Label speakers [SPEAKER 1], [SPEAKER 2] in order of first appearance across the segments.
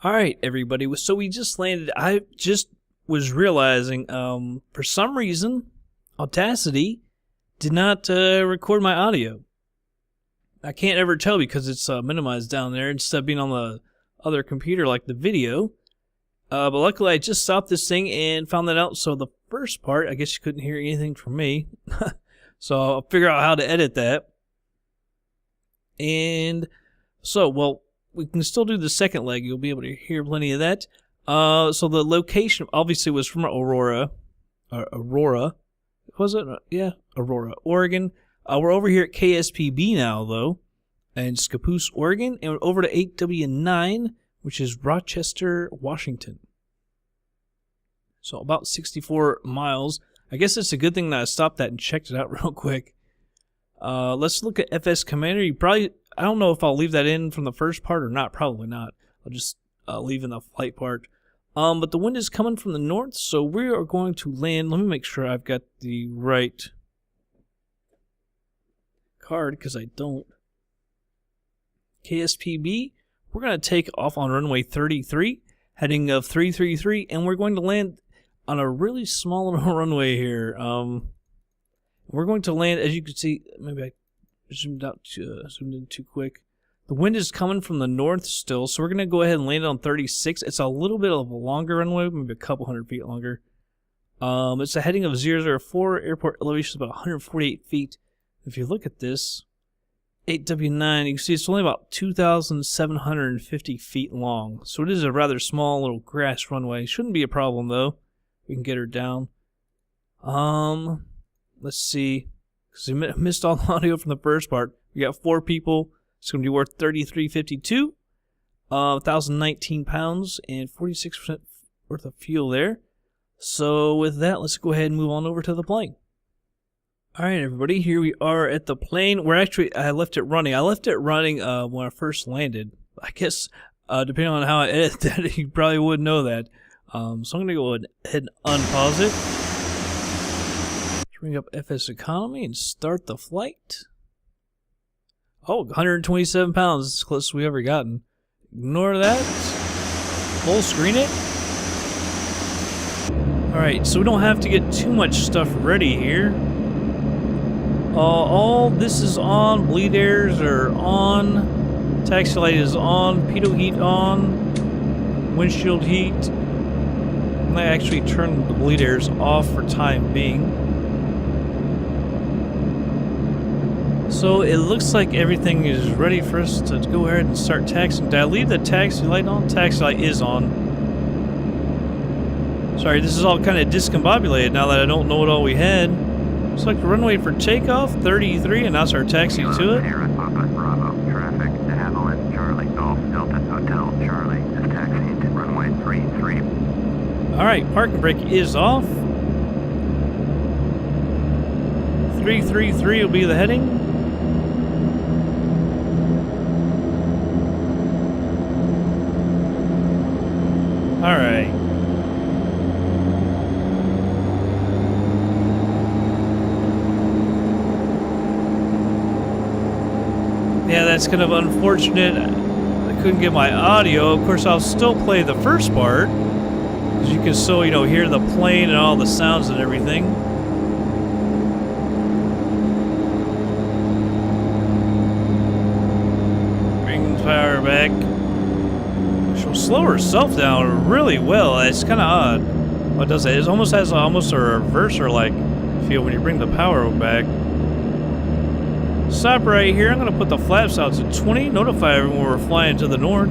[SPEAKER 1] Alright, everybody. So we just landed. I just was realizing, for some reason, Audacity did not record my audio. I can't ever tell because it's minimized down there instead of being on the other computer like the video. But luckily I just stopped this thing and found that out. So the first part, I guess you couldn't hear anything from me. So I'll figure out how to edit that. And so, well, we can still do the second leg. You'll be able to hear plenty of that. So the location obviously was from Aurora. Was it? Yeah, Aurora, Oregon. We're over here at KSPB now, though, in Scappoose, Oregon, and we're over to 8W9, which is Rochester, Washington. So about 64 miles. I guess it's a good thing that I stopped that and checked it out real quick. Let's look at FS Commander. I don't know if I'll leave that in from the first part or not. Probably not. I'll just leave in the flight part. But the wind is coming from the north, so we are going to land. Let me make sure I've got the right card, because I don't. KSPB, we're going to take off on runway 33, heading of 333, and we're going to land on a really small little runway here. We're going to land, as you can see, maybe I zoomed in too quick. The wind is coming from the north still, so we're going to go ahead and land on 36. It's a little bit of a longer runway, maybe a couple hundred feet longer. It's a heading of 004, airport elevation is about 148 feet. If you look at this, 8W9, you can see it's only about 2,750 feet long. So it is a rather small little grass runway. Shouldn't be a problem, though. We can get her down. Let's see. Because we missed all the audio from the first part. We got 4 people. It's going to be worth $33.52. 1,019 pounds and 46% worth of fuel there. So with that, let's go ahead and move on over to the plane. Alright, everybody, here we are at the plane. I left it running. I left it running when I first landed. I guess, depending on how I edit that, you probably would know that. So I'm going to go ahead and unpause it. Bring up FSEconomy and start the flight. Oh, 127 pounds. It's the closest we've ever gotten. Ignore that. Full screen it. Alright, so we don't have to get too much stuff ready here. All this is on. Bleed airs are on. Taxi light is on. Pitot heat on. Windshield heat. I might actually turn the bleed airs off for time being. So it looks like everything is ready for us to go ahead and start taxiing. Did I leave the taxi light on? Taxi light is on. Sorry, this is all kind of discombobulated now that I don't know what all we had. Looks like the runway for takeoff, 33, and that's our taxi to it.
[SPEAKER 2] Here at Bravo, traffic to Havilland, Charlie, Golf, Delta, Hotel, Charlie, is taxiing to runway 33.
[SPEAKER 1] Alright, parking brake is off. 333 will be the heading. Alright. Yeah, that's kind of unfortunate. I couldn't get my audio. Of course, I'll still play the first part, because you can still, hear the plane and all the sounds and everything. Bring the power back. She'll slow herself down really well. It's kind of odd. What does it? It almost has almost a reverser-like feel when you bring the power back. Stop right here. I'm going to put the flaps out to 20. Notify everyone we're flying to the north.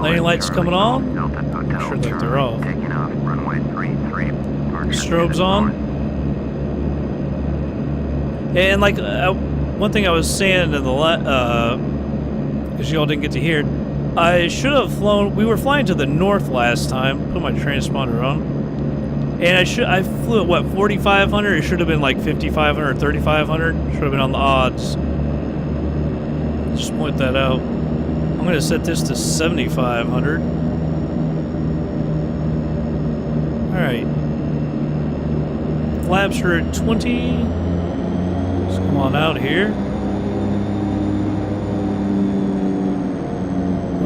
[SPEAKER 1] Landing lights coming on. I'm sure that they're off. Strobes on. And like one thing I was saying in the because y'all didn't get to hear it, I should have flown. We were flying to the north last time. Put my transponder on. And I flew at what, 4,500? It should have been like 5,500 or 3,500. Should have been on the odds. Just point that out. I'm going to set this to 7,500. Alright. Flaps are at 20. Let's come on out here.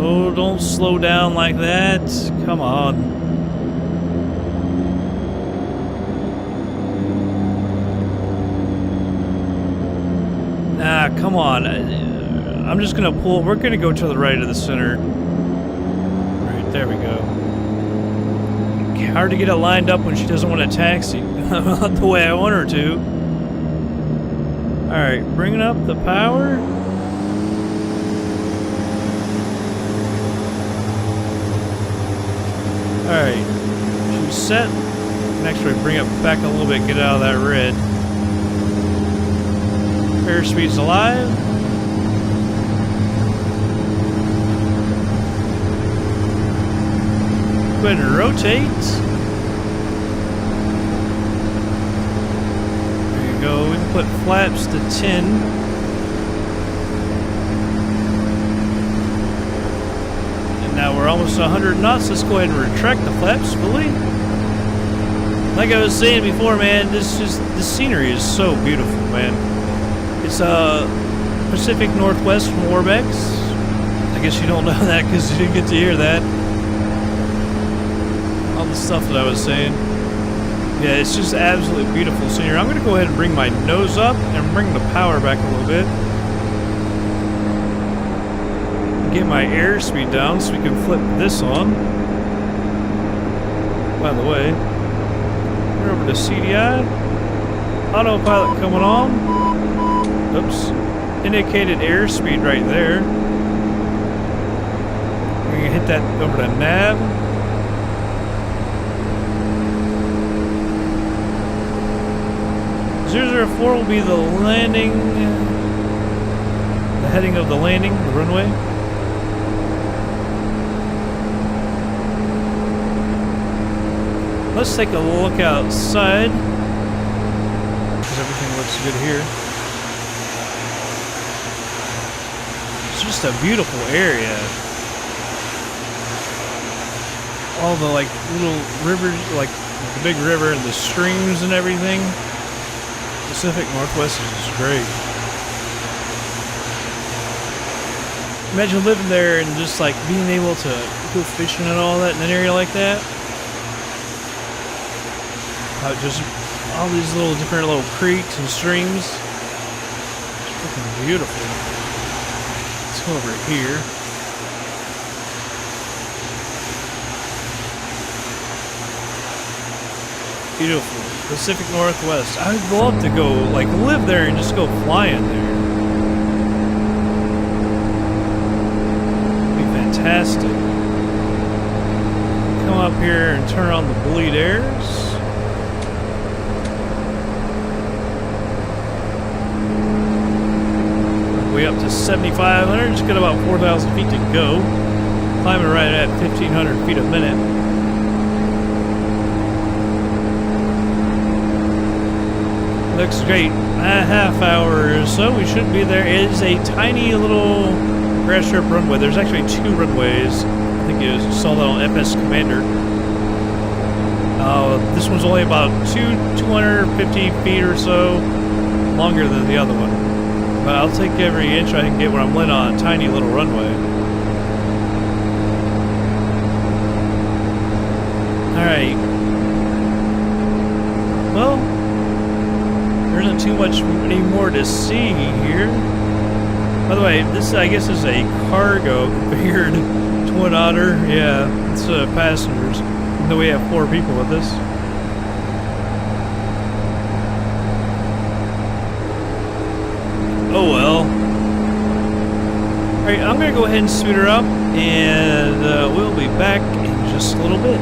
[SPEAKER 1] Oh, don't slow down like that. Come on. Ah, come on. I'm just gonna pull. We're gonna go to the right of the center. Right, there we go. Hard to get it lined up when she doesn't want to taxi the way I want her to. Alright, bringing up the power. Alright, she's set. Can actually bring it back a little bit, get it out of that red. Airspeed's alive. Go ahead and rotate. There you go. We can put flaps to 10. And now we're almost 100 knots. Let's go ahead and retract the flaps fully. Like I was saying before, man, this scenery is so beautiful, man. It's Pacific Northwest from Orbx. I guess you don't know that because you didn't get to hear that. All the stuff that I was saying. Yeah, it's just absolutely beautiful scenery. I'm going to go ahead and bring my nose up and bring the power back a little bit. Get my airspeed down so we can flip this on. By the way, we're over to CDI. Autopilot coming on. Oops. Indicated airspeed right there. We're going to hit that over to nav. 004 will be the landing, the heading of the landing, the runway. Let's take a look outside, because everything looks good here. It's just a beautiful area. All the like little rivers, like the big river and the streams and everything. Pacific Northwest is great. Imagine living there and just like being able to go fishing and all that in an area like that. Just all these little different little creeks and streams. It's freaking beautiful. Let's go over here. Beautiful. Pacific Northwest. I'd love to go, like, live there and just go flying there. It'd be fantastic. Come up here and turn on the bleed airs. Way up to 7,500. Just got about 4,000 feet to go. Climbing right at 1,500 feet a minute. Looks great. A half hour or so, we should be there. It is a tiny little grass strip runway. There's actually 2 runways. I think you saw that on FS Commander. This one's only about 250 feet or so longer than the other one. But I'll take every inch I can get when I'm lit on a tiny little runway. Alright. Well, there isn't too much anymore to see here. By the way, this I guess is a cargo configured Twin Otter. Yeah, it's passengers. Even though we have 4 people with us. Oh well. Alright, I'm gonna go ahead and speed her up, and we'll be back in just a little bit.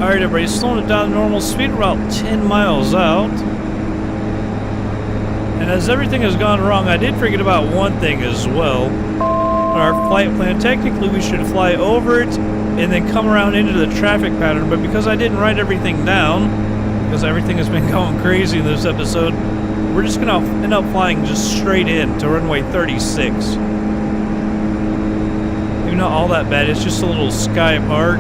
[SPEAKER 1] Alright everybody, slowing it down to normal speed, about 10 miles out. And as everything has gone wrong, I did forget about one thing as well. Our flight plan, technically we should fly over it and then come around into the traffic pattern, but because I didn't write everything down, because everything has been going crazy in this episode, we're just gonna end up flying just straight in to runway 36. Maybe not all that bad, it's just a little sky part.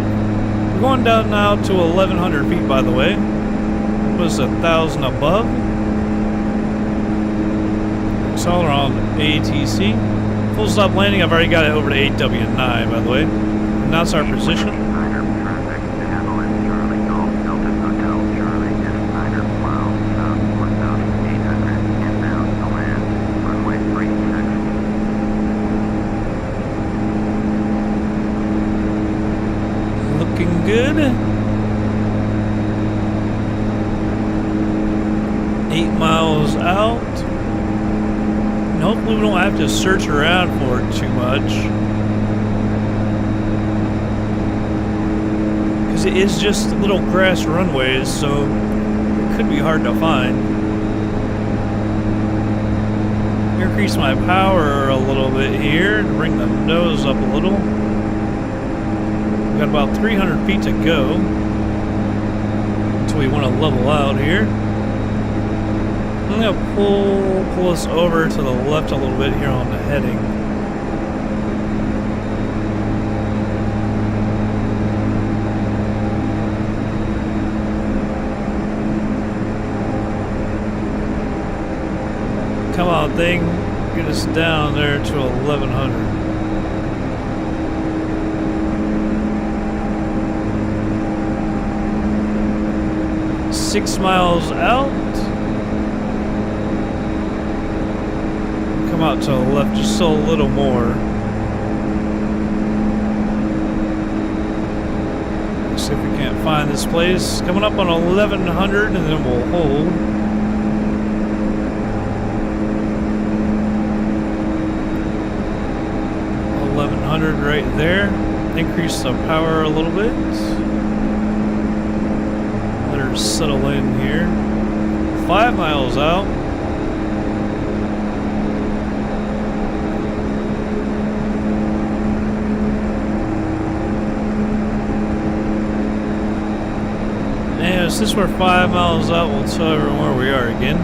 [SPEAKER 1] We're going down now to 1,100 feet, by the way. It was 1,000 above. It's all around ATC. Full stop landing, I've already got it over to 8W9, by the way. And that's our position.
[SPEAKER 2] Traffic to Havilland, Charlie, Golf, Delta Hotel, Charlie, is 900 miles south, 1,800, inbound to land, runway 36.
[SPEAKER 1] Looking good. 8 miles out. And hopefully we don't have to search around for it too much. Because it is just little grass runways, so it could be hard to find. Increase my power a little bit here to bring the nose up a little. We've got about 300 feet to go until we want to level out here. I'm going to pull us over to the left a little bit here on the heading. Come on, thing. Get us down there to 1,100. 6 miles out. Come out to the left just a little more. Let's see if we can't find this place. Coming up on 1,100 and then we'll hold. Right there. Increase the power a little bit. Let her settle in here. 5 miles out. And since we're 5 miles out, we'll tell everyone where we are again.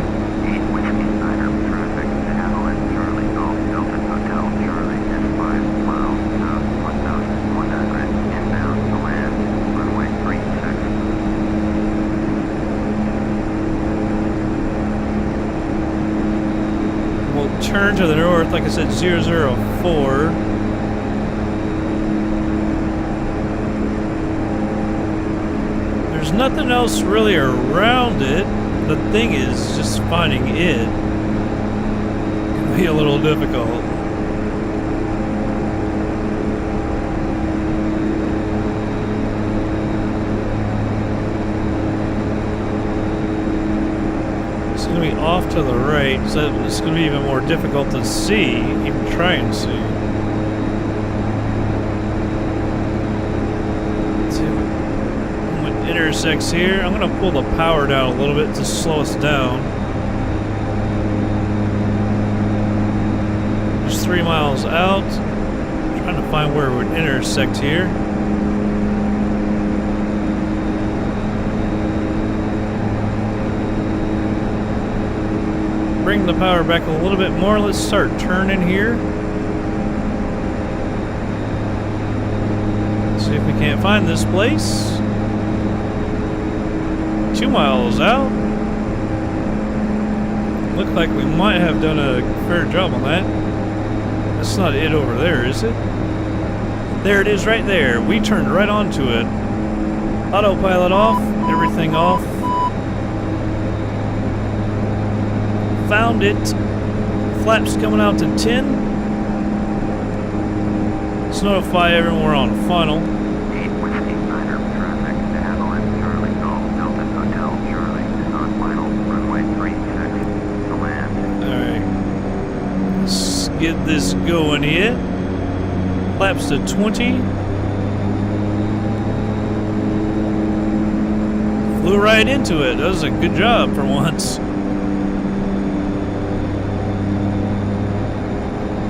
[SPEAKER 1] Turn to the north, like I said, 004. There's nothing else really around it. The thing is just finding it can be a little difficult. Be off to the right, so it's going to be even more difficult to see, even try and see. Let's see when it intersects here. I'm going to pull the power down a little bit to slow us down. Just 3 miles out. I'm trying to find where it would intersect here. Bring the power back a little bit more. Let's start turning here. See if we can't find this place. 2 miles out. Look like we might have done a fair job on that. That's not it over there, is it? There it is right there. We turned right onto it. Autopilot off, everything off. Found it. Flaps coming out to 10. Let's notify everyone we're on final.
[SPEAKER 2] 8 Whiskey Niner traffic to Havilland, Charlie, Golf, Delta Hotel, Charlie is on final, runway 36 to land.
[SPEAKER 1] Alright. Let's get this going here. Flaps to 20. flew right into it. That was a good job for once.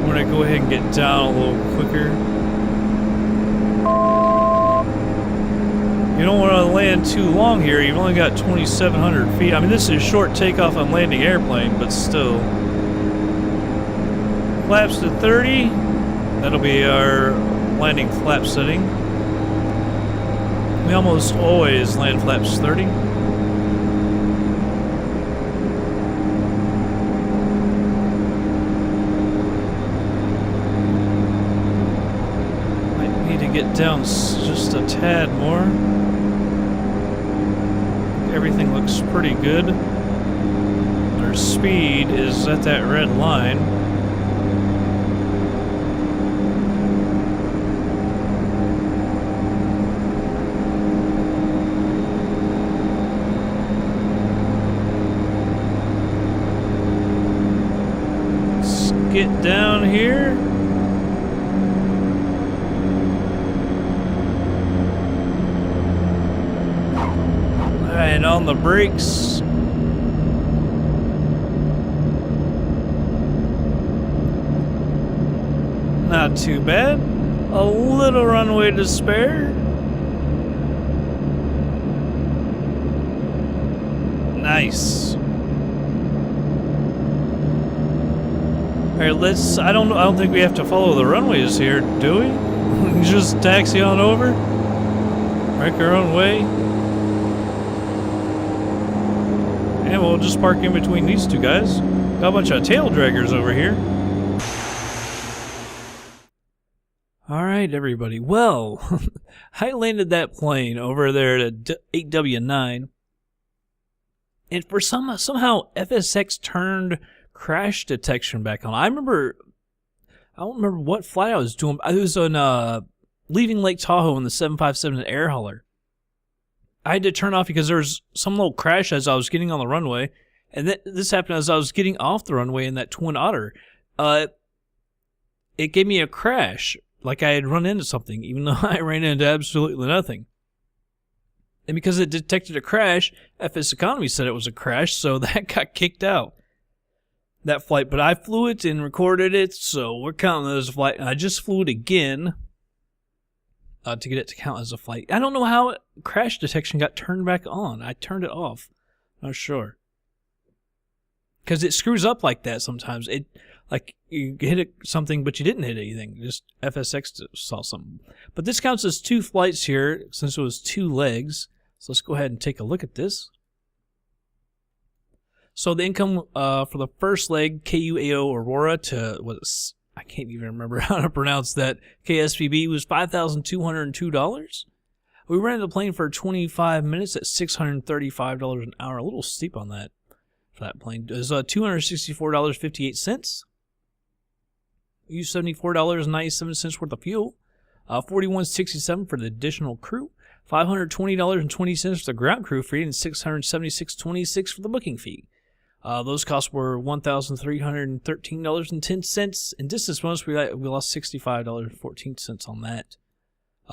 [SPEAKER 1] We're gonna go ahead and get down a little quicker. You don't want to land too long here. You've only got 2,700 feet. I mean, this is short takeoff and landing airplane, but still. Flaps to 30. That'll be our landing flap setting. We almost always land flaps 30. Might need to get down just a tad more. Everything looks pretty good. Our speed is at that red line. Let's get down here. And on the brakes. Not too bad. A little runway to spare. Nice. Alright, I don't think we have to follow the runways here, do we? We can just taxi on over. Make our own way. And we'll just park in between these two guys. Got a bunch of tail draggers over here. Alright, everybody. Well, I landed that plane over there at 8W9. And for somehow FSX turned crash detection back on. I don't remember what flight I was doing. I was on leaving Lake Tahoe in the 757 air hauler. I had to turn off because there was some little crash as I was getting on the runway, and this happened as I was getting off the runway in that Twin Otter. It gave me a crash, like I had run into something, even though I ran into absolutely nothing. And because it detected a crash, FSEconomy said it was a crash, so that got kicked out, that flight. But I flew it and recorded it, so we're counting it as a flight. And I just flew it again to get it to count as a flight. I don't know how crash detection got turned back on. I turned it off. Not sure. Because it screws up like that sometimes. It, like, you hit something, but you didn't hit anything. Just FSX saw something. But this counts as 2 flights here, since it was 2 legs. So let's go ahead and take a look at this. So the income for the first leg, KUAO Aurora to, I can't even remember how to pronounce that, KSPB, was $5,202. We rented the plane for 25 minutes at $635 an hour. A little steep on that for that plane. It was $264.58. Used $74.97 worth of fuel. $41.67 for the additional crew. $520.20 for the ground crew fee, and $676.26 for the booking fee. Those costs were $1,313.10. In distance bonus, we lost $65.14 on that.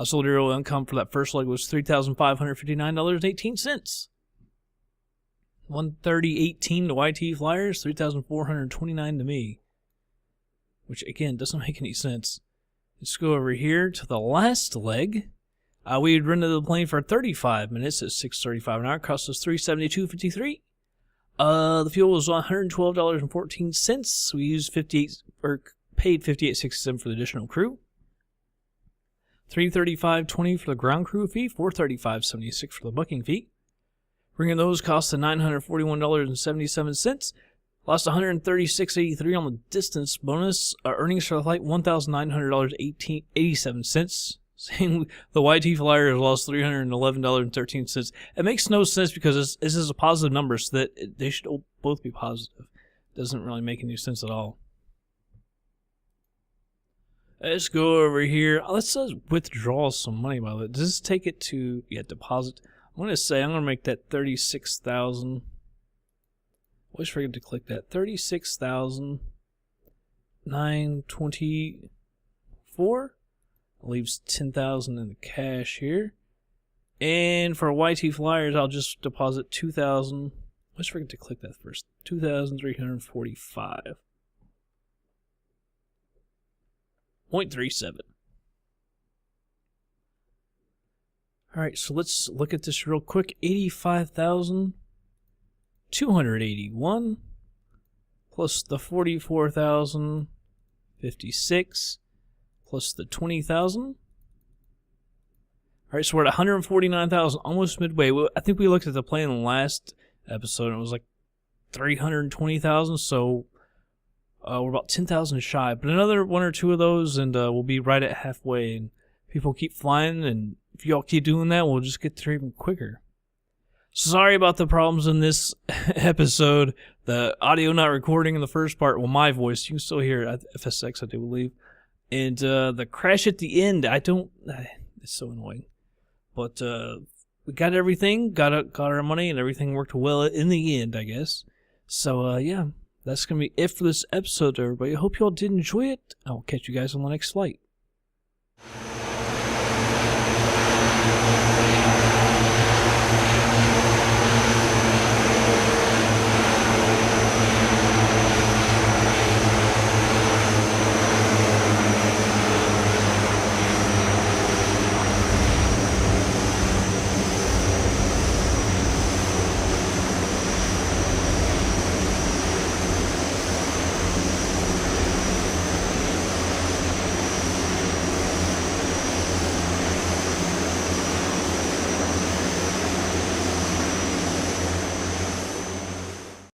[SPEAKER 1] Soldier income for that first leg was $3,559.18. $130.18 to YT Flyers, $3,429 to me. Which, again, doesn't make any sense. Let's go over here to the last leg. We had rented the plane for 35 minutes at $635 an hour. Cost us $372.53. The fuel was $112.14. We used paid $58.67 for the additional crew. $335.20 for the ground crew fee. $435.76 for the booking fee. Bringing those costs to $941.77. Lost $136.83 on the distance bonus. Earnings for the flight $1,900.87. Same, the YT Flyer has lost $311.13. It makes no sense because this is a positive number, so that they should both be positive. Doesn't really make any sense at all. Let's go over here. Let's withdraw some money, by the way. Does this take it to, deposit? I'm going to make that 36,000. Always forget to click that. 36,924. Leaves 10,000 in the cash here. And for YT Flyers, I'll just deposit 2,000. Let's forget to click that first. 2,345.37. All right, so let's look at this real quick. 85,281 plus the 44,056 plus the 20,000. All right, so we're at 149,000, almost midway. I think we looked at the plan last episode, and it was like 320,000, so we're about 10,000 shy. But another one or two of those, and we'll be right at halfway. And people keep flying, and if y'all keep doing that, we'll just get there even quicker. Sorry about the problems in this episode. The audio not recording in the first part. Well, my voice, you can still hear it at FSX, I do believe. And the crash at the end, it's so annoying. But we got everything, got our money, and everything worked well in the end, I guess. So, yeah, that's going to be it for this episode, everybody. I hope you all did enjoy it. I will catch you guys on the next flight.